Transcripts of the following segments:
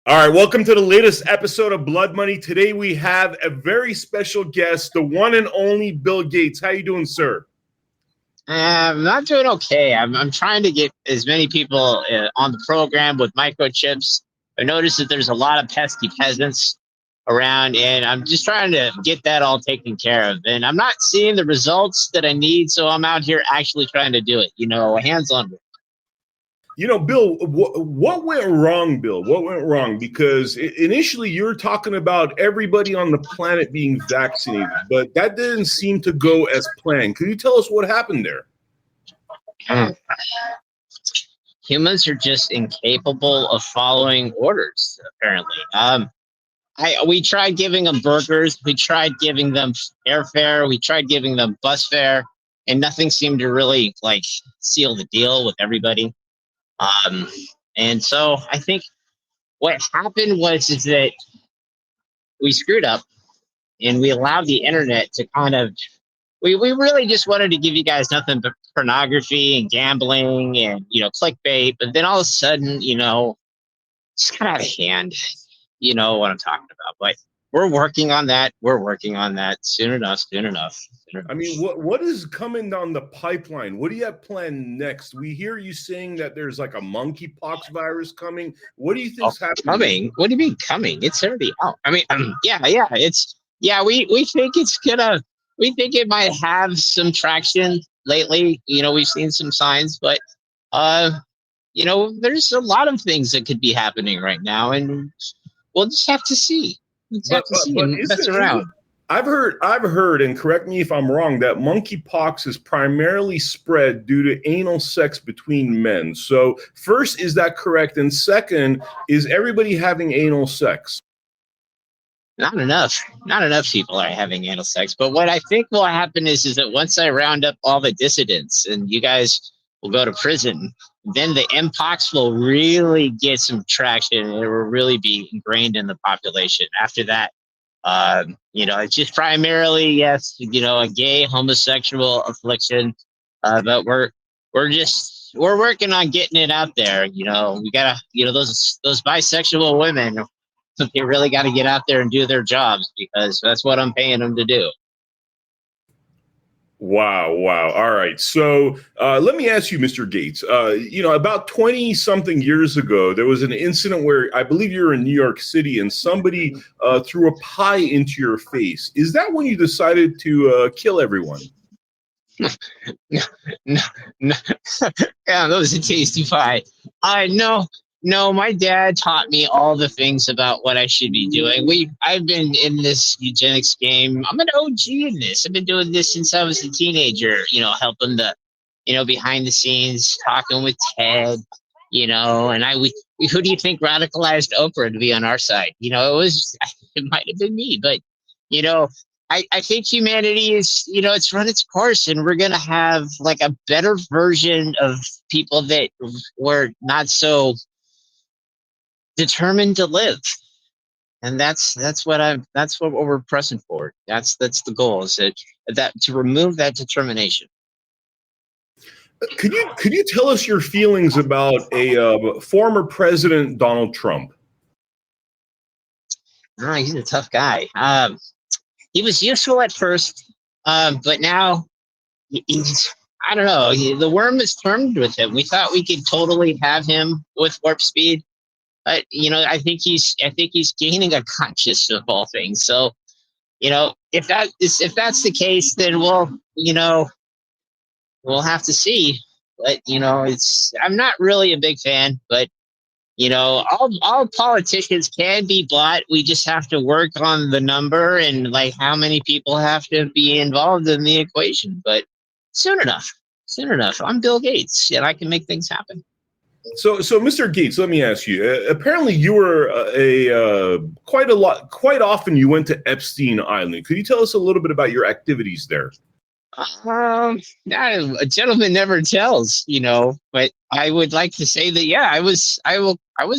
All right, welcome to the latest episode of Blood Money. Today we have a very special guest, the one and only Bill Gates. How you doing, sir? I'm not doing okay. I'm trying to get as many people on the program with microchips. I noticed that there's a lot of pesky peasants around, and I'm just trying to get that all taken care of. And I'm not seeing the results that I need, so I'm out here actually trying to do it. Hands on. Bill, what went wrong, Bill? What went wrong? Because initially you were talking about everybody on the planet being vaccinated, but that didn't seem to go as planned. Can you tell us what happened there? Humans are just incapable of following orders, apparently. We tried giving them burgers, we tried giving them airfare, we tried giving them bus fare, and nothing seemed to really seal the deal with everybody. And so I think what happened is that we screwed up and we allowed the internet to we really just wanted to give you guys nothing but pornography and gambling and clickbait, but then all of a sudden it's kind of out of hand. You know what I'm talking about, but we're working on that. Soon enough. I mean, what is coming down the pipeline? What do you have planned next? We hear you saying that there's like a monkeypox virus coming. What do you think's happening? Coming? What do you mean coming? It's already out. I mean, we think we think it might have some traction lately. We've seen some signs, but there's a lot of things that could be happening right now, and we'll just have to see. And mess around. I've heard, and correct me if I'm wrong, that monkeypox is primarily spread due to anal sex between men. So first, is that correct? And second, is everybody having anal sex? Not enough people are having anal sex. But what I think will happen is that once I round up all the dissidents and you guys will go to prison, then the mpox will really get some traction and it will really be ingrained in the population. After that, it's just primarily, yes, a gay homosexual affliction. But we're working on getting it out there. We gotta, those bisexual women, they really got to get out there and do their jobs because that's what I'm paying them to do. Wow. All right. So let me ask you, Mr. Gates, about 20 something years ago, there was an incident where I believe you were in New York City and somebody threw a pie into your face. Is that when you decided to kill everyone? No. Yeah, that was a tasty pie. No, my dad taught me all the things about what I should be doing. I've been in this eugenics game. I'm an OG in this. I've been doing this since I was a teenager, helping behind the scenes, talking with Ted, and who do you think radicalized Oprah to be on our side? It might have been me, but, I think humanity is, it's run its course and we're going to have like a better version of people that were not so determined to live, and that's what we're pressing for. That's the goal, is that to remove that determination. Could you tell us your feelings about a former president, Donald Trump? He's a tough guy. He was useful at first, but now he's, I don't know, the worm is turned with him. We thought we could totally have him with warp speed. But I think he's gaining a conscience of all things. So, if that's the case, then we'll have to see. But I'm not really a big fan. But all politicians can be bought. We just have to work on the number and how many people have to be involved in the equation. But soon enough, I'm Bill Gates, and I can make things happen. So, Mr. Gates, let me ask you. Apparently, you were quite often you went to Epstein Island. Could you tell us a little bit about your activities there? A gentleman never tells, But I would like to say that I was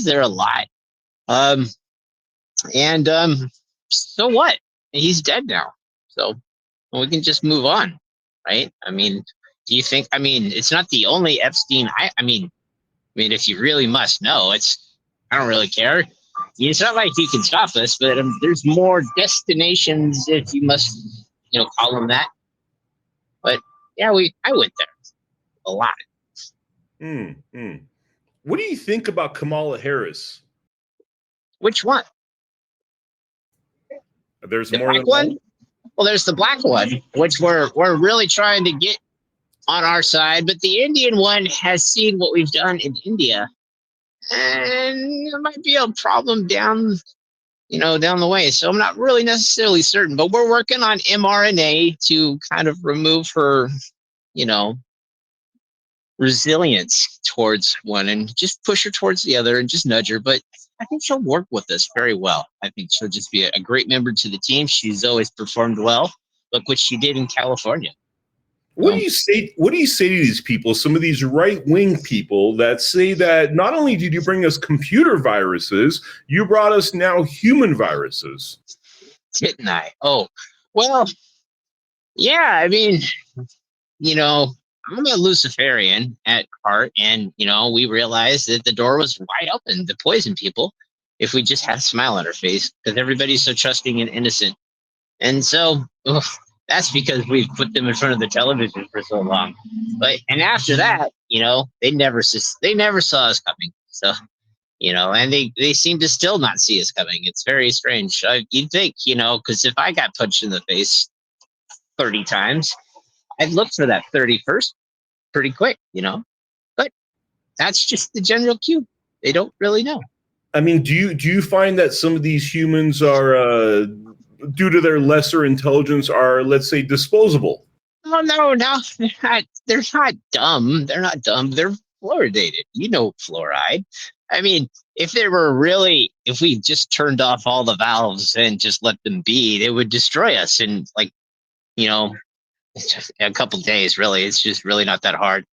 there a lot. So what? He's dead now, so we can just move on, right? I mean, do you think? I mean, it's not the only Epstein. I mean, if you really must know, I don't really care. It's not like you can stop us, but there's more destinations, if you must, call them that. But yeah, I went there a lot. Mm, mm. What do you think about Kamala Harris? Which one? There's The more black than one? one. Well, there's the black one, which we're really trying to get on our side, but the Indian one has seen what we've done in India, and there might be a problem down the way. So I'm not really necessarily certain, but we're working on mRNA to kind of remove her, you know, resilience towards one and just push her towards the other and just nudge her. But I think she'll work with us very well. I think she'll just be a great member to the team. She's always performed well. Look what she did in California. What do you say? What do you say to these people? Some of these right-wing people that say that not only did you bring us computer viruses, you brought us now human viruses. Didn't I? Oh, well, yeah. I mean, I'm a Luciferian at heart, and we realized that the door was wide open to poison people if we just had a smile on our face, because everybody's so trusting and innocent. And so that's because we've put them in front of the television for so long. And after that, they never saw us coming. So and they seem to still not see us coming. It's very strange. You'd think, because if I got punched in the face 30 times, I'd look for that 31st pretty quick, But that's just the general cue. They don't really know. I mean, do you find that some of these humans are, due to their lesser intelligence, are, let's say, disposable? Oh no, they're not. They're not dumb. They're not dumb. They're fluoridated. Fluoride. I mean, if we just turned off all the valves and just let them be, they would destroy us in a couple days. Really, it's just really not that hard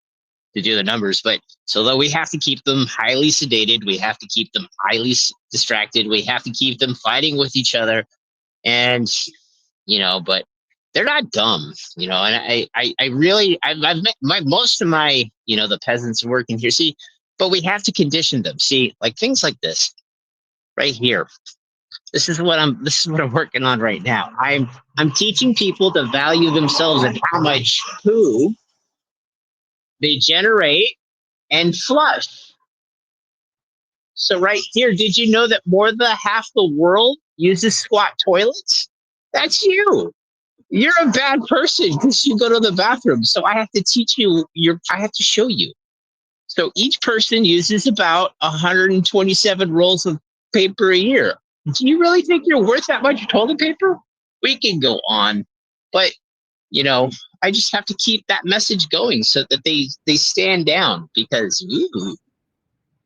to do the numbers. But so though we have to keep them highly sedated, we have to keep them highly distracted, we have to keep them fighting with each other, and but they're not dumb, and I've met most of my the peasants working here. See, but we have to condition them. See, like things like this right here. This is what I'm working on right now. I'm teaching people to value themselves and how much poo they generate and flush. So right here, did you know that more than half the world uses squat toilets? That's you. You're a bad person because you go to the bathroom. So I have to teach you. I have to show you. So each person uses about 127 rolls of paper a year. Do you really think you're worth that much toilet paper? We can go on, but I just have to keep that message going so that they stand down, because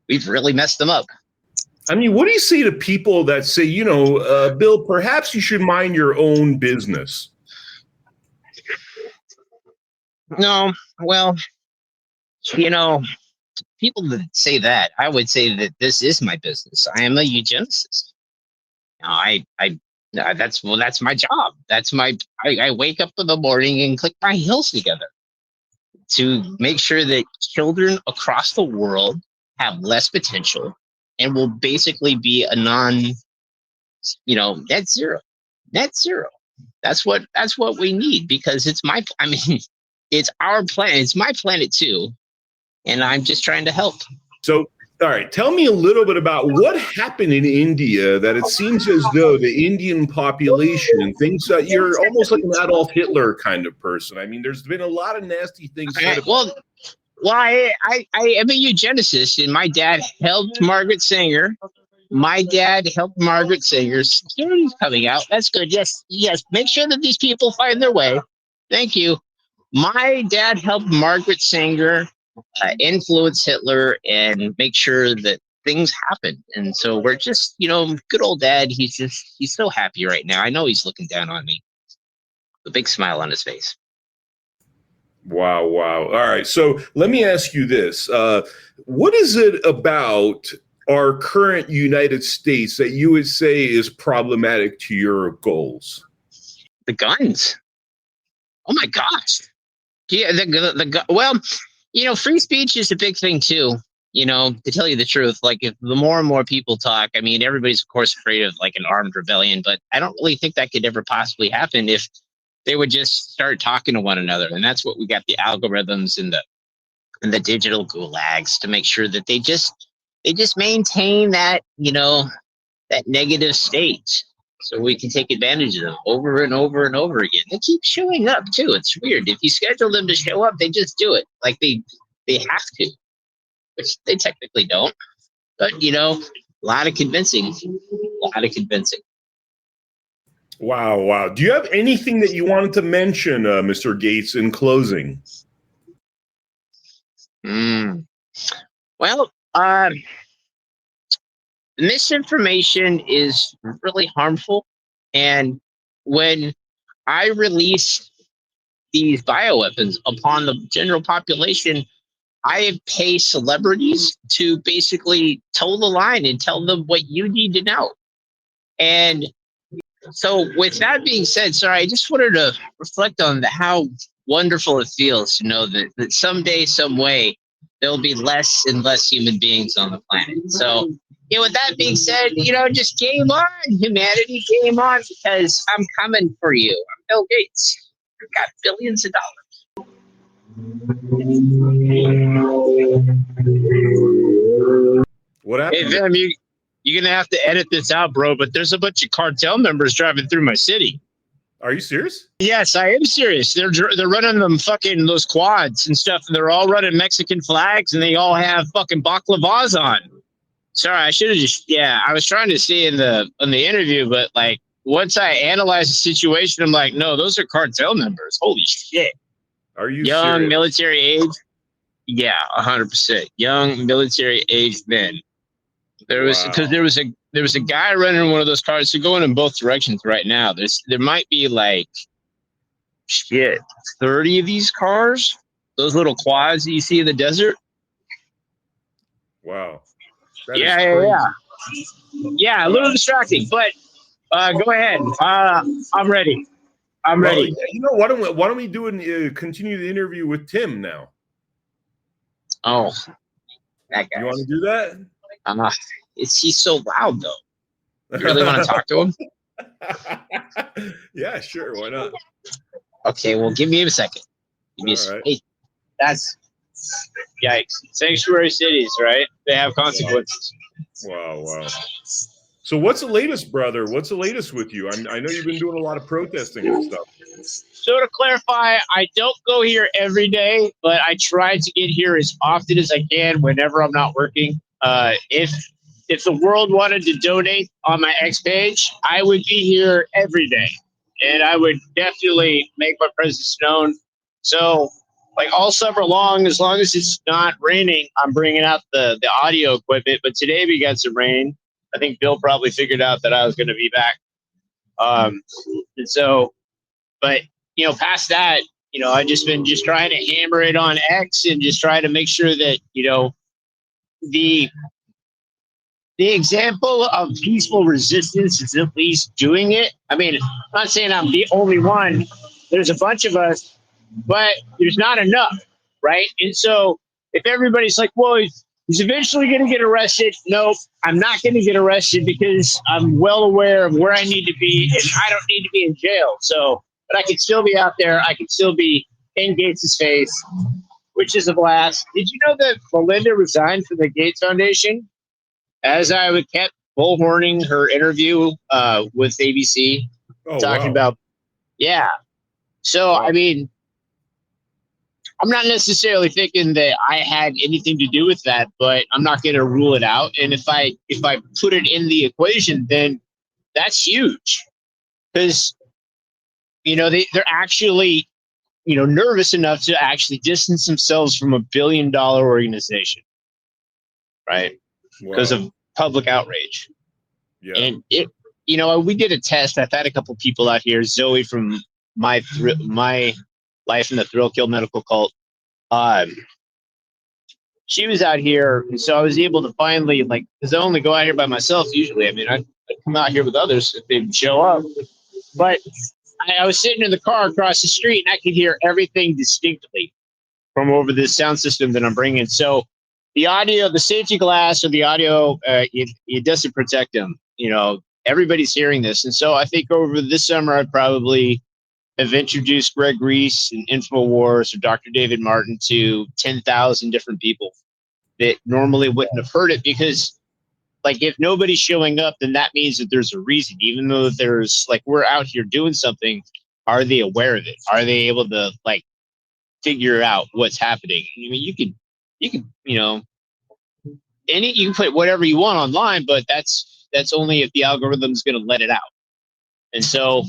we've really messed them up. I mean, what do you say to people that say, Bill, perhaps you should mind your own business? No, well, people that say that, I would say that this is my business. I am a eugenicist. That's my job. I wake up in the morning and click my heels together to make sure that children across the world have less potential and will basically be a net zero. That's what we need, because it's it's our planet. It's my planet too. And I'm just trying to help. So, all right, tell me a little bit about what happened in India, that it seems as though the Indian population thinks that you're almost like an Adolf Hitler kind of person. I mean, there's been a lot of nasty things said about I am a eugenicist, and my dad helped Margaret Sanger. Security's coming out. That's good. Yes. Make sure that these people find their way. Thank you. My dad helped Margaret Sanger influence Hitler and make sure that things happen. And so we're just, good old dad. He's so happy right now. I know he's looking down on me. A big smile on his face. Wow. All right. So let me ask you this. What is it about our current United States that you would say is problematic to your goals? The guns. Oh my gosh. Yeah. Well, free speech is a big thing too. to tell you the truth, like if the more and more people talk, I mean, everybody's of course afraid of like an armed rebellion, but I don't really think that could ever possibly happen if they would just start talking to one another. And that's what we got the algorithms and the digital gulags to make sure that they just maintain that, that negative state. So we can take advantage of them over and over and over again. They keep showing up too. It's weird. If you schedule them to show up, they just do it. Like they have to, which they technically don't. But a lot of convincing. Wow. Do you have anything that you wanted to mention, Mr. Gates, in closing? Well, misinformation is really harmful. And when I release these bioweapons upon the general population, I pay celebrities to basically toe the line and tell them what you need to know. And so with that being said, sorry, I just wanted to reflect on how wonderful it feels to know that someday, some way, there'll be less and less human beings on the planet. So, with that being said, just game on, humanity, game on, because I'm coming for you. I'm Bill Gates. I've got billions of dollars. What happened? Hey, Vim, you're going to have to edit this out, bro, but there's a bunch of cartel members driving through my city. Are you serious? Yes, I am serious. They're running those quads and stuff, and they're all running Mexican flags, and they all have fucking baklavas on. Sorry, I should have I was trying to see in the interview, but like once I analyzed the situation, I'm like, no, those are cartel members. Holy shit. Are you young serious? Military age? Yeah, 100%. Young military age men. There was a guy running one of those cars. So going in both directions right now. There might be like 30 of these cars. Those little quads that you see in the desert. Wow. Yeah. Yeah, a little distracting, but go ahead. I'm ready. I'm ready. Why don't we continue the interview with Tim now? Oh, that guy. You want to do that? He's so loud though. You really want to talk to him? Yeah, sure. Why not? Okay, well, give me a second. Right. Hey, that's yikes. Sanctuary cities, right? They have consequences. Wow. So what's the latest, brother? What's the latest with you? I know you've been doing a lot of protesting and stuff. So to clarify, I don't go here every day, but I try to get here as often as I can whenever I'm not working. If the world wanted to donate on my X page, I would be here every day, and I would definitely make my presence known. So, like all summer long, as long as it's not raining, I'm bringing out the audio equipment. But today we got some rain. I think Bill probably figured out that I was going to be back. And so, but past that, I've just been trying to hammer it on X and just try to make sure that the example of peaceful resistance is at least doing it. I mean, I'm not saying I'm the only one. There's a bunch of us, but there's not enough, right? And so if everybody's like, well, he's eventually going to get arrested. Nope, I'm not going to get arrested because I'm well aware of where I need to be, and I don't need to be in jail. So, but I can still be out there. I can still be in Gates' face, which is a blast. Did you know that Melinda resigned from the Gates Foundation? As I kept bullhorning her interview with ABC, talking about, So, I mean, I'm not necessarily thinking that I had anything to do with that, but I'm not going to rule it out. And if I put it in the equation, then that's huge, because they're actually nervous enough to actually distance themselves from $1 billion organization, right? Because of public outrage. Yeah. And we did a test. I've had a couple people out here, Zoe from my Life in the Thrill Kill Medical Cult. She was out here, and so I was able to finally, because I only go out here by myself usually. I mean, I come out here with others if they show up. But I was sitting in the car across the street, and I could hear everything distinctly from over this sound system that I'm bringing. So the audio, the safety glass or the audio, it doesn't protect them. Everybody's hearing this. And so I think over this summer, I probably have introduced Greg Reese and InfoWars or Dr. David Martin to 10,000 different people that normally wouldn't have heard it, because like if nobody's showing up, then that means that there's a reason. Even though there's like we're out here doing something, are they aware of it? Are they able to like figure out what's happening? I mean, you can you can put whatever you want online, but that's only if the algorithm's going to let it out. And so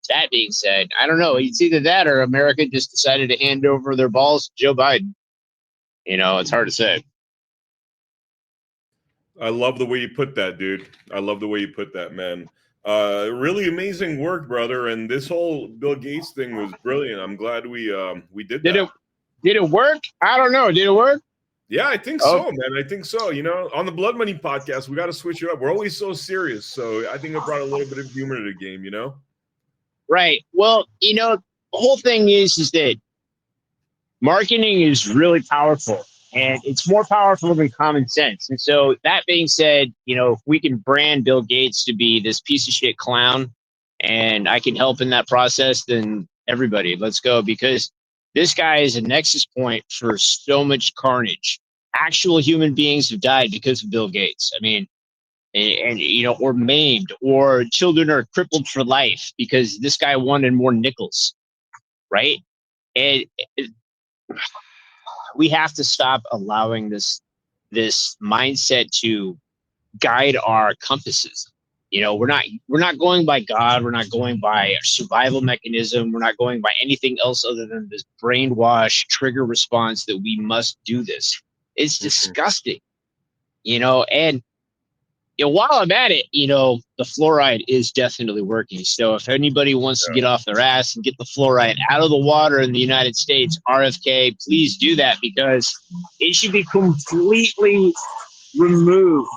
that being said, I don't know. It's either that or America just decided to hand over their balls to Joe Biden. It's hard to say. I love the way you put that, dude. I love the way you put that, man. Really amazing work, brother. And this whole Bill Gates thing was brilliant. I'm glad we did that. Did it work? I don't know. Did it work? Yeah, I think so, man. I think so. On the Blood Money podcast, we got to switch it up. We're always so serious. So I think it brought a little bit of humor to the game, Right. Well, the whole thing is that marketing is really powerful, and it's more powerful than common sense. And so that being said, if we can brand Bill Gates to be this piece of shit clown and I can help in that process, then everybody, let's go, because this guy is a nexus point for so much carnage. Actual human beings have died because of Bill Gates. I mean, or maimed, or children are crippled for life because this guy wanted more nickels, right? And we have to stop allowing this mindset to guide our compasses. We're not going by God. We're not going by a survival mechanism. We're not going by anything else other than this brainwash trigger response that we must do this. It's disgusting, and while I'm at it, the fluoride is definitely working. So if anybody wants to get off their ass and get the fluoride out of the water in the United States, RFK, please do that, because it should be completely removed.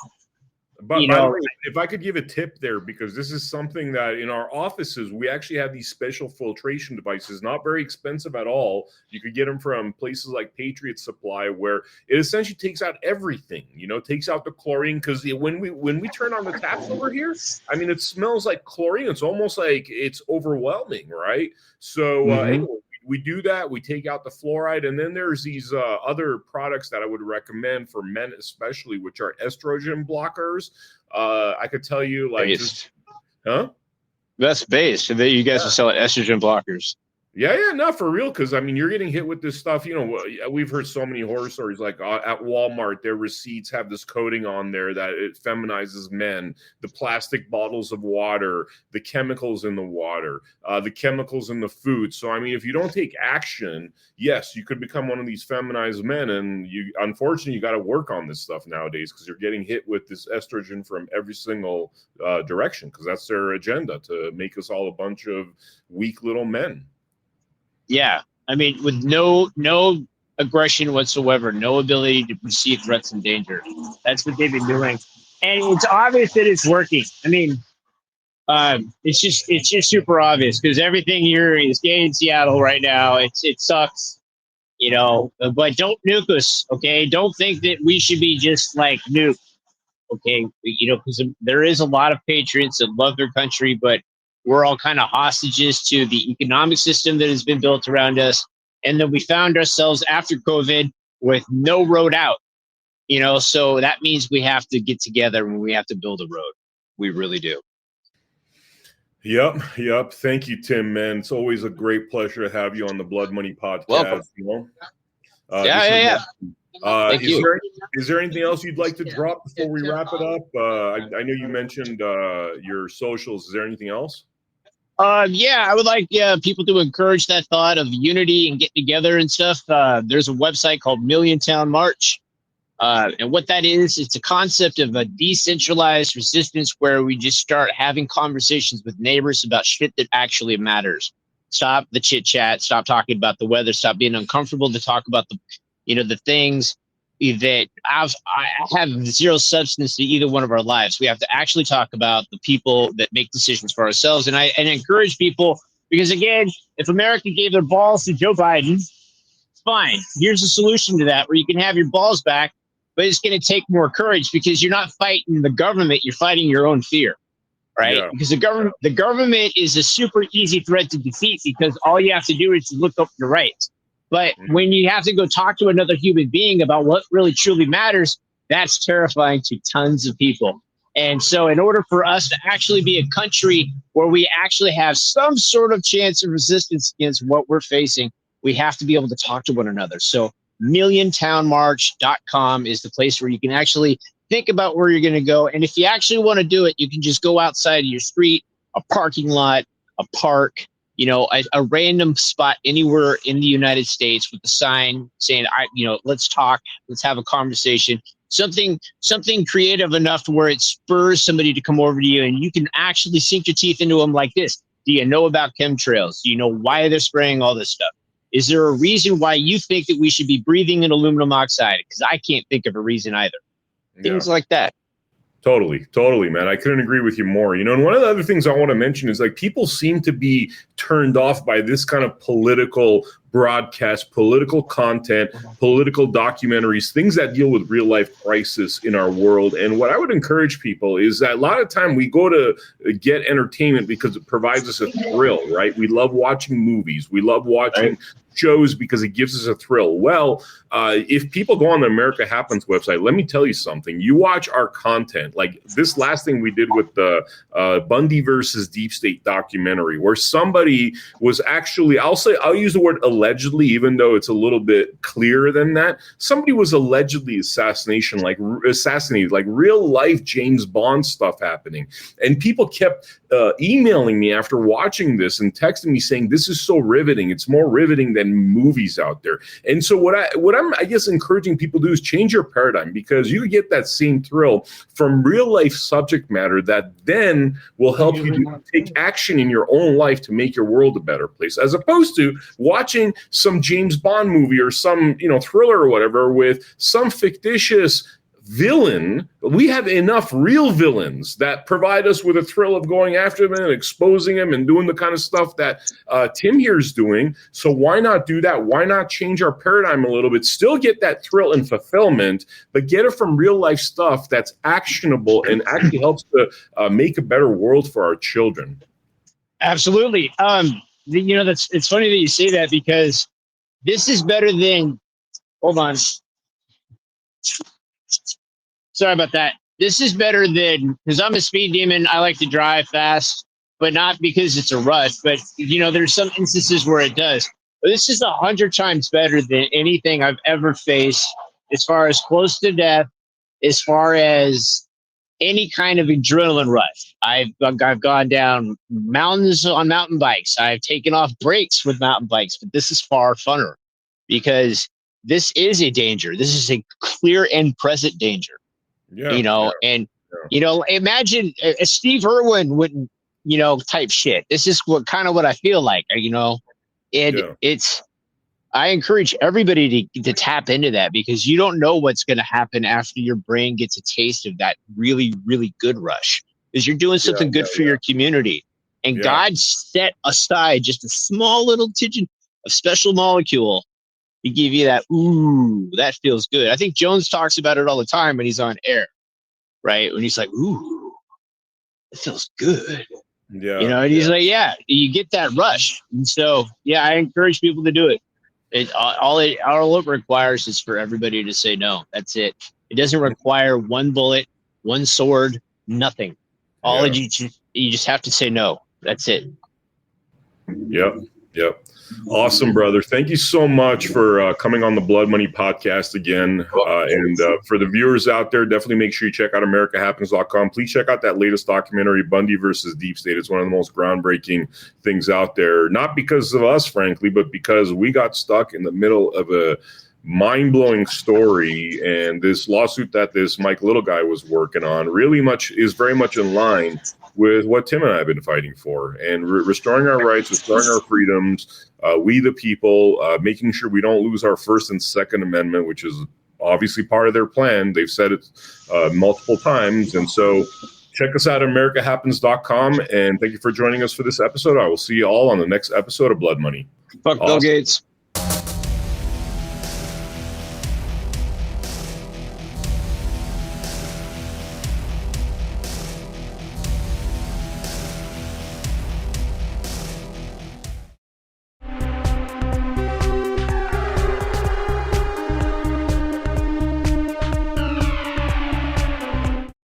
But by the way, if I could give a tip there, because this is something that in our offices, we actually have these special filtration devices, not very expensive at all. You could get them from places like Patriot Supply, where it essentially takes out everything, takes out the chlorine. Because when we turn on the taps over here, I mean, it smells like chlorine. It's almost like it's overwhelming, right? So anyway, we do that. We take out the fluoride, and then there's these other products that I would recommend for men, especially, which are estrogen blockers. I could tell you, like, that's based. So that you guys are selling estrogen blockers. Yeah, not for real. Because I mean, you're getting hit with this stuff. We've heard so many horror stories. Like at Walmart, their receipts have this coating on there that it feminizes men. The plastic bottles of water, the chemicals in the water, the chemicals in the food. So I mean, if you don't take action, yes, you could become one of these feminized men. And unfortunately, you got to work on this stuff nowadays, because you're getting hit with this estrogen from every single direction, because that's their agenda, to make us all a bunch of weak little men. Yeah, I mean, with no aggression whatsoever, no ability to perceive threats and danger. That's what they've been doing, and it's obvious that it's working. I mean, it's just super obvious, because everything here is gay in Seattle right now. It sucks, But don't nuke us, okay? Don't think that we should be just like nuked, okay? Because there is a lot of patriots that love their country, but we're all kind of hostages to the economic system that has been built around us. And then we found ourselves after COVID with no road out, so that means we have to get together and we have to build a road. We really do. Yep. Thank you, Tim, man. It's always a great pleasure to have you on the Blood Money podcast. Welcome. Yeah. Thank you. Is there anything else you'd like to drop before we wrap it up? I know you mentioned your socials. Is there anything else? I would like people to encourage that thought of unity and get together and stuff. There's a website called Million Town March. And what that is, it's a concept of a decentralized resistance where we just start having conversations with neighbors about shit that actually matters. Stop the chit chat. Stop talking about the weather. Stop being uncomfortable to talk about the things that I have zero substance to either one of our lives. We have to actually talk about the people that make decisions for ourselves. And I encourage people, because again, if America gave their balls to Joe Biden, Fine. Here's a solution to that where you can have your balls back, but it's going to take more courage because you're not fighting the government. You're fighting your own fear, right? Yeah. Because the government is a super easy threat to defeat because all you have to do is look up your rights. But when you have to go talk to another human being about what really truly matters, that's terrifying to tons of people. And so in order for us to actually be a country where we actually have some sort of chance of resistance against what we're facing, we have to be able to talk to one another. So milliontownmarch.com is the place where you can actually think about where you're going to go. And if you actually want to do it, you can just go outside of your street, a parking lot, a park, a random spot anywhere in the United States with a sign saying, let's talk, let's have a conversation. Something creative enough to where it spurs somebody to come over to you and you can actually sink your teeth into them like this. Do you know about chemtrails? Do you know why they're spraying all this stuff? Is there a reason why you think that we should be breathing in aluminum oxide? Because I can't think of a reason either. Things like that. Totally, man. I couldn't agree with you more. And one of the other things I want to mention is like people seem to be turned off by this kind of political broadcast, political content, political documentaries, things that deal with real life crisis in our world. And what I would encourage people is that a lot of time we go to get entertainment because it provides us a thrill, right? We love watching movies. We love watching shows because it gives us a thrill. Well, if people go on the America Happens website, let me tell you something. You watch our content, like this last thing we did with the Bundy versus Deep State documentary, where somebody was actually, I'll use the word allegedly, even though it's a little bit clearer than that. Somebody was allegedly assassinated, like real life James Bond stuff happening. And people kept emailing me after watching this and texting me saying, this is so riveting. It's more riveting than movies out there. And so what I'm encouraging people to do is change your paradigm, because you get that same thrill from real life subject matter that then will help you to take action in your own life to make your world a better place, as opposed to watching some James Bond movie or some, thriller or whatever with some fictitious villain. We have enough real villains that provide us with a thrill of going after them and exposing them and doing the kind of stuff that Tim here is doing. So why not do that? Why not change our paradigm a little bit? Still get that thrill and fulfillment, but get it from real life stuff that's actionable and actually helps to make a better world for our children. Absolutely. It's funny that you say that, because this is better than, hold on. Sorry about that. This is better than, because I'm a speed demon. I like to drive fast, but not because it's a rush. But, there's some instances where it does. But this is 100 times better than anything I've ever faced, as far as close to death, as far as any kind of adrenaline rush. I've gone down mountains on mountain bikes. I've taken off brakes with mountain bikes, but this is far funner, because this is a danger. This is a clear and present danger. Imagine Steve Irwin wouldn't, type shit. This is what I feel like, it's, I encourage everybody to tap into that, because you don't know what's going to happen after your brain gets a taste of that really, really good rush, because you're doing something good for your community. And God set aside just a small little tidbit of special molecule to give you that, ooh, that feels good. I think Jones talks about it all the time when he's on air, right? When he's like, ooh, it feels good. Yeah. And he's like, you get that rush. And so, I encourage people to do it. All it requires is for everybody to say no. That's it. It doesn't require one bullet, one sword, nothing. You just have to say no. That's it. Yep. Awesome, brother. Thank you so much for coming on the Blood Money podcast again. And for the viewers out there, definitely make sure you check out AmericaHappens.com. Please check out that latest documentary, Bundy versus Deep State. It's one of the most groundbreaking things out there. Not because of us, frankly, but because we got stuck in the middle of a mind-blowing story. And this lawsuit that this Mike Little guy was working on is very much in line with what Tim and I have been fighting for, and restoring our rights, restoring our freedoms, we the people, making sure we don't lose our First and Second Amendment, which is obviously part of their plan. They've said it multiple times. And so check us out at AmericaHappens.com. And thank you for joining us for this episode. I will see you all on the next episode of Blood Money. Fuck Bill Gates.